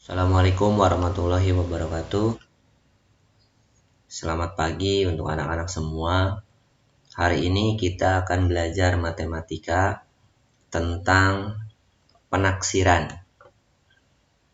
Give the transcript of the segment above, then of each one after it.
Assalamualaikum warahmatullahi wabarakatuh. Selamat pagi untuk anak-anak semua. Hari ini kita akan belajar matematika tentang penaksiran.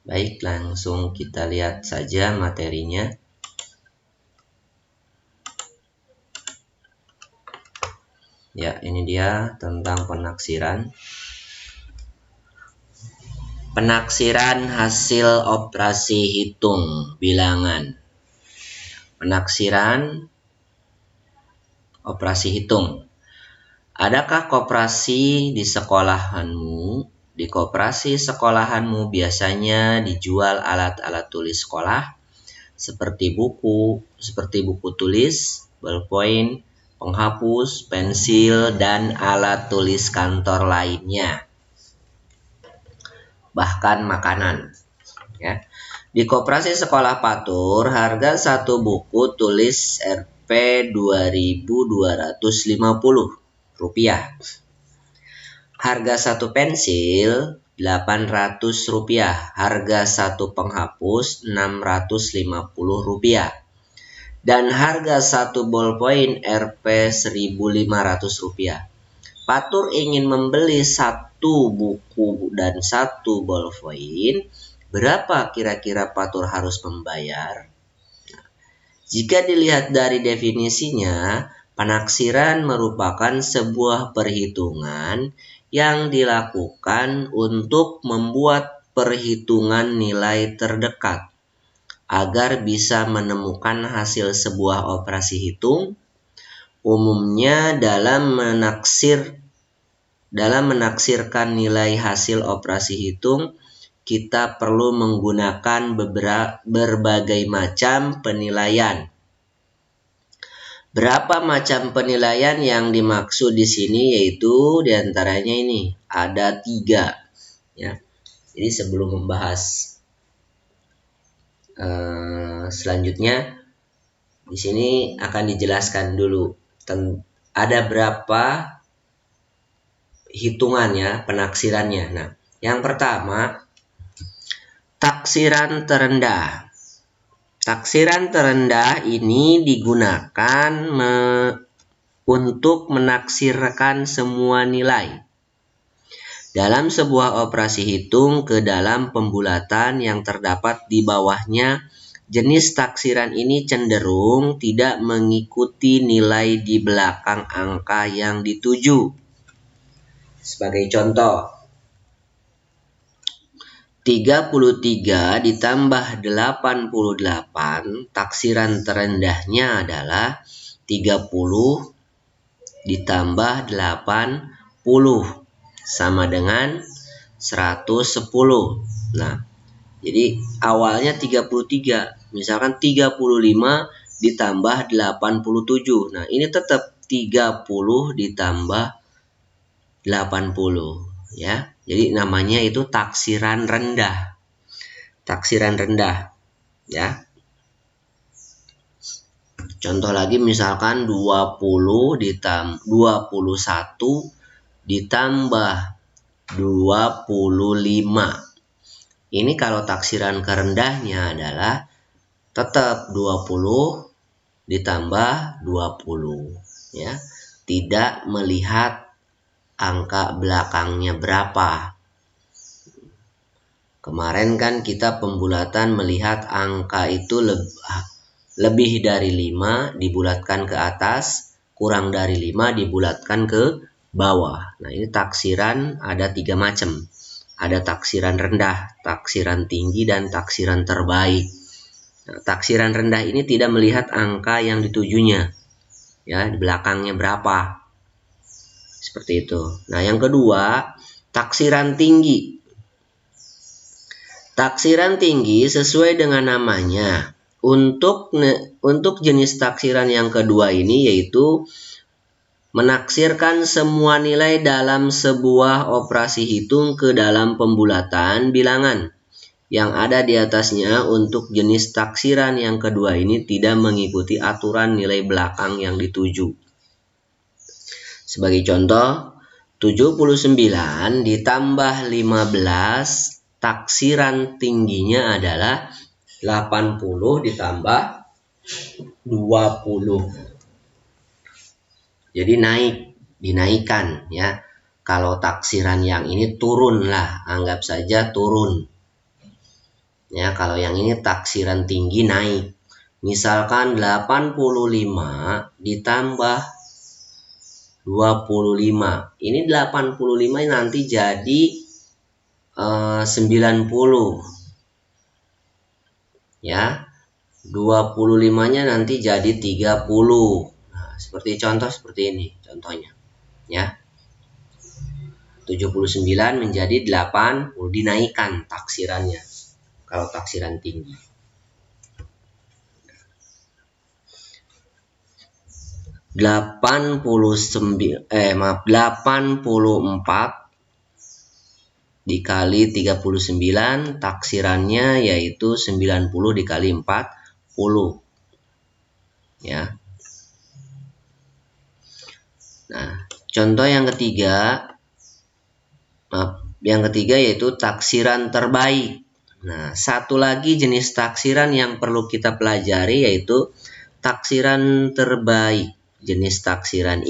Baik, langsung kita lihat saja materinya. Ya, ini dia tentang penaksiran. Penaksiran hasil operasi hitung bilangan. Penaksiran operasi hitung. Adakah koperasi di sekolahanmu? Di koperasi sekolahanmu biasanya dijual alat-alat tulis sekolah seperti buku tulis, ballpoint, penghapus, pensil, dan alat tulis kantor lainnya. Bahkan makanan. Ya. Di koperasi sekolah Patur, harga satu buku tulis Rp 2.250. Harga satu pensil Rp800, harga satu penghapus Rp650, dan harga satu ballpoint Rp 1.500. Patur ingin membeli satu buku dan satu ballpoint. Berapa kira-kira Patur harus membayar? Jika dilihat dari definisinya, penaksiran merupakan sebuah perhitungan yang dilakukan untuk membuat perhitungan nilai terdekat agar bisa menemukan hasil sebuah operasi hitung. Umumnya dalam menaksirkan nilai hasil operasi hitung, kita perlu menggunakan berbagai macam penilaian. Berapa macam penilaian yang dimaksud di sini, yaitu diantaranya ini ada 3. Ya. Jadi sebelum membahas selanjutnya, di sini akan dijelaskan dulu ada berapa hitungannya, penaksirannya. Nah, yang pertama, taksiran terendah. Taksiran terendah ini digunakan untuk menaksirkan semua nilai dalam sebuah operasi hitung ke dalam pembulatan yang terdapat di bawahnya. Jenis taksiran ini cenderung tidak mengikuti nilai di belakang angka yang dituju. Sebagai contoh, 33 ditambah 88, taksiran terendahnya adalah 30 ditambah 80 sama dengan 110. Nah, jadi awalnya 33, misalkan 35 ditambah 87. Nah, ini tetap 30 ditambah 80, ya. Jadi namanya itu taksiran rendah. Taksiran rendah, ya. Contoh lagi misalkan 21 ditambah 25. Ini kalau taksiran kerendahnya adalah tetap 20 ditambah 20, ya. Tidak melihat angka belakangnya berapa. Kemarin kan kita pembulatan melihat angka itu lebih dari 5 dibulatkan ke atas, kurang dari 5 dibulatkan ke bawah. Nah, ini taksiran ada 3 macam. Ada taksiran rendah, taksiran tinggi, dan taksiran terbaik. Nah, taksiran rendah ini tidak melihat angka yang ditujunya, ya, di belakangnya berapa. Seperti itu. Nah, yang kedua, taksiran tinggi. Taksiran tinggi sesuai dengan namanya. Untuk jenis taksiran yang kedua ini yaitu menaksirkan semua nilai dalam sebuah operasi hitung ke dalam pembulatan bilangan yang ada di atasnya. Untuk jenis taksiran yang kedua ini tidak mengikuti aturan nilai belakang yang dituju. Sebagai contoh, 79 ditambah 15 taksiran tingginya adalah 80 ditambah 20. Jadi dinaikkan ya. Kalau taksiran yang ini turun lah, anggap saja turun. Ya, kalau yang ini taksiran tinggi naik. Misalkan 85 ditambah 25. Ini 85 nanti jadi 90. Ya. 25-nya nanti jadi 30. Nah, seperti contoh seperti ini contohnya. Ya. 79 menjadi 80, dinaikkan taksirannya kalau taksiran tinggi. 84 dikali 39 taksirannya yaitu 90 dikali 40 ya. Nah, contoh yang ketiga yaitu taksiran terbaik. Nah, satu lagi jenis taksiran yang perlu kita pelajari yaitu taksiran terbaik. Jenis taksiran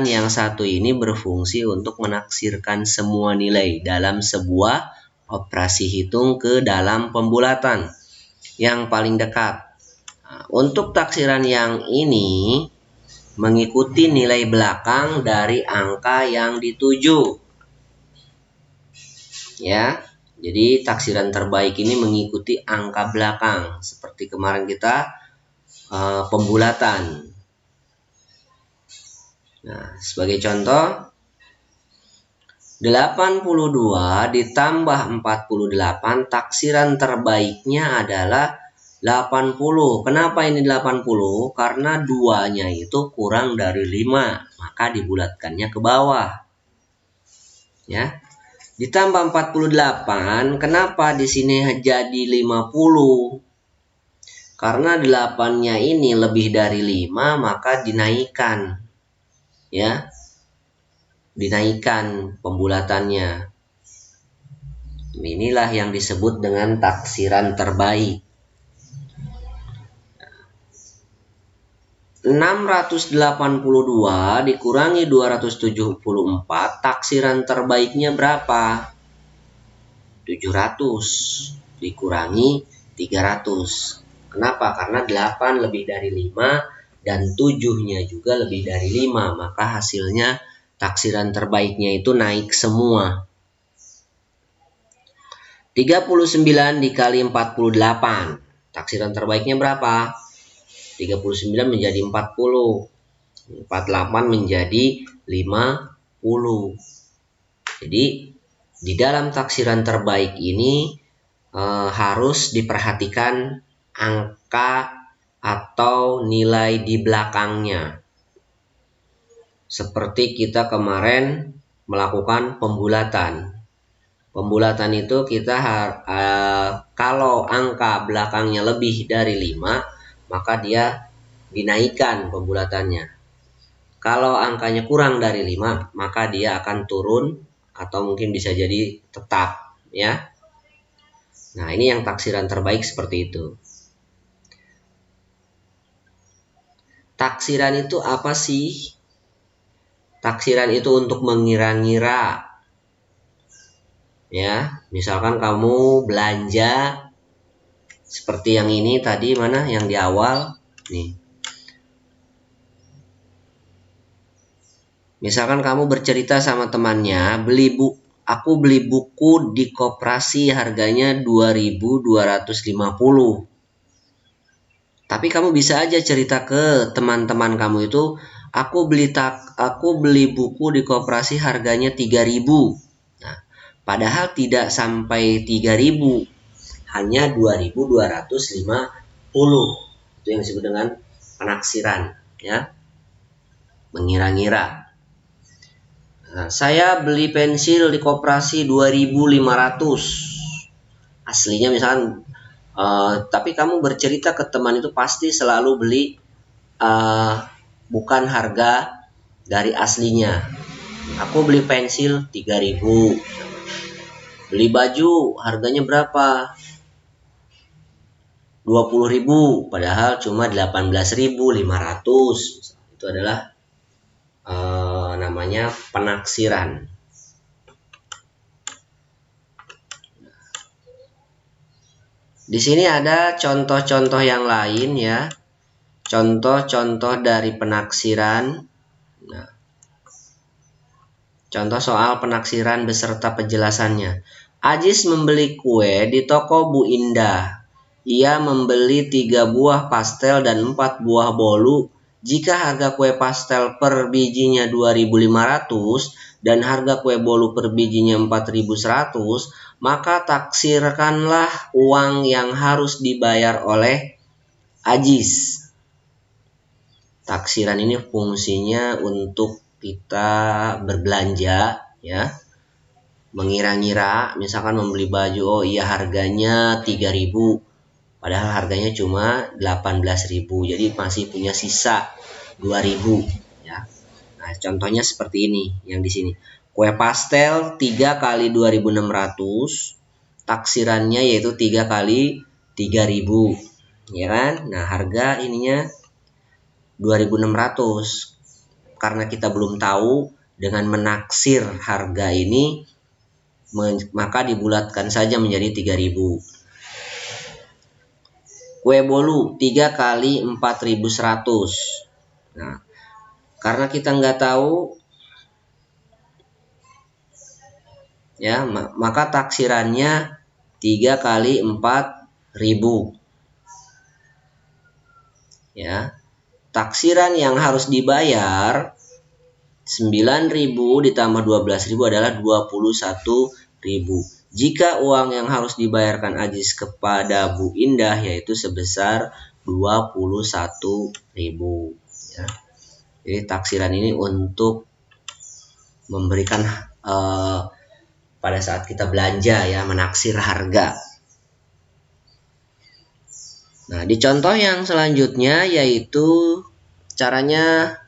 yang satu ini berfungsi untuk menaksirkan semua nilai dalam sebuah operasi hitung ke dalam pembulatan yang paling dekat. Nah, untuk taksiran yang ini mengikuti nilai belakang dari angka yang dituju. Ya, jadi taksiran terbaik ini mengikuti angka belakang seperti kemarin kita pembulatan. Nah, sebagai contoh 82 ditambah 48 taksiran terbaiknya adalah 80. Kenapa ini 80? Karena 2-nya itu kurang dari 5, maka dibulatkannya ke bawah. Ya. Ditambah 48, kenapa di sini jadi 50? Karena 8-nya ini lebih dari 5, maka dinaikkan. Ya. Dinaikkan pembulatannya. Inilah yang disebut dengan taksiran terbaik. 682 dikurangi 274, taksiran terbaiknya berapa? 700 dikurangi 300. Kenapa? Karena 8 lebih dari 5 dan 7-nya juga lebih dari 5, maka hasilnya taksiran terbaiknya itu naik semua. 39 dikali 48, taksiran terbaiknya berapa? 39 menjadi 40, 48 menjadi 50. Jadi di dalam taksiran terbaik ini harus diperhatikan angka atau nilai di belakangnya. Seperti kita kemarin melakukan pembulatan. Pembulatan itu kita kalau angka belakangnya lebih dari 5, maka dia dinaikkan pembulatannya. Kalau angkanya kurang dari 5, maka dia akan turun atau mungkin bisa jadi tetap, ya. Nah, ini yang taksiran terbaik seperti itu. Taksiran itu apa sih? Taksiran itu untuk mengira-ngira. Ya, misalkan kamu belanja seperti yang ini tadi, mana yang di awal nih. Misalkan kamu bercerita sama temannya, aku beli buku di koperasi harganya 2.250. Tapi kamu bisa aja cerita ke teman-teman kamu itu, aku beli buku di koperasi harganya 3.000. Nah, padahal tidak sampai 3.000. Hanya 2.250. Itu yang disebut dengan penaksiran, ya. Mengira-ngira. Nah, saya beli pensil di koperasi 2.500. Aslinya misalkan tapi kamu bercerita ke teman itu pasti selalu beli bukan harga dari aslinya. Aku beli pensil 3.000. Beli baju harganya berapa? 20.000, padahal cuma 18.500. Itu adalah namanya penaksiran. Di sini ada contoh-contoh yang lain ya. Contoh-contoh dari penaksiran. Nah, contoh soal penaksiran beserta penjelasannya. Ajis membeli kue di toko Bu Indah. Ia membeli 3 buah pastel dan 4 buah bolu. Jika harga kue pastel per bijinya 2.500 dan harga kue bolu per bijinya 4.100, maka taksirkanlah uang yang harus dibayar oleh Ajis. Taksiran ini fungsinya untuk kita berbelanja ya. Mengira-ngira, misalkan membeli baju, oh iya harganya 3.000, padahal harganya cuma 18.000, jadi masih punya sisa 2.000 ya. Nah, contohnya seperti ini yang di sini. Kue pastel 3 kali 2.600, taksirannya yaitu 3 kali 3.000, ya kan? Nah, harga ininya 2.600. Karena kita belum tahu, dengan menaksir harga ini maka dibulatkan saja menjadi 3.000. Kue bolu 3 kali 4.100. Nah, karena kita nggak tahu ya, maka taksirannya 3 kali 4.000 ya. Taksiran yang harus dibayar 9.000 ditambah 12.000 adalah 21.000. Jika uang yang harus dibayarkan Ajis kepada Bu Indah yaitu sebesar 21.000 ya. Jadi taksiran ini untuk memberikan pada saat kita belanja ya, menaksir harga. Nah, di contoh yang selanjutnya yaitu caranya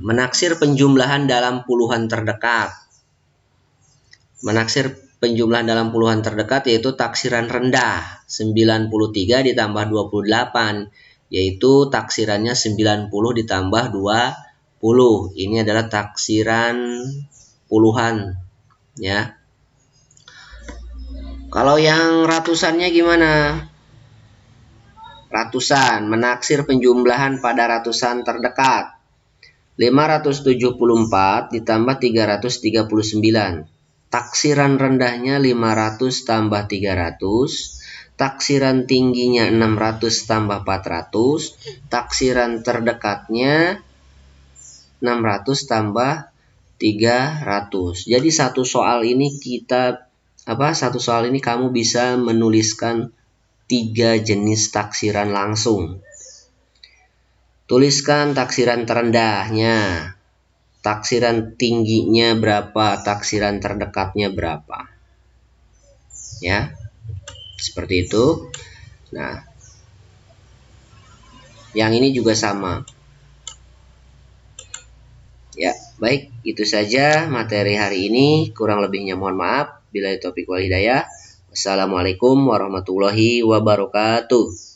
menaksir penjumlahan dalam puluhan terdekat. Menaksir penjumlahan dalam puluhan terdekat yaitu taksiran rendah 93 ditambah 28, yaitu taksirannya 90 ditambah 20. Ini adalah taksiran puluhan ya. Kalau yang ratusannya gimana? Ratusan, menaksir penjumlahan pada ratusan terdekat. 574 ditambah 339. Taksiran rendahnya 500 tambah 300. Taksiran tingginya 600 tambah 400. Taksiran terdekatnya 600 tambah 300. Jadi satu soal ini kamu bisa menuliskan 3 jenis taksiran langsung. Tuliskan taksiran terendahnya, taksiran tingginya berapa, taksiran terdekatnya berapa. Ya, seperti itu. Nah, yang ini juga sama. Ya, baik, itu saja materi hari ini. Kurang lebihnya mohon maaf. Billahi taufiq wal hidayah. Wassalamualaikum warahmatullahi wabarakatuh.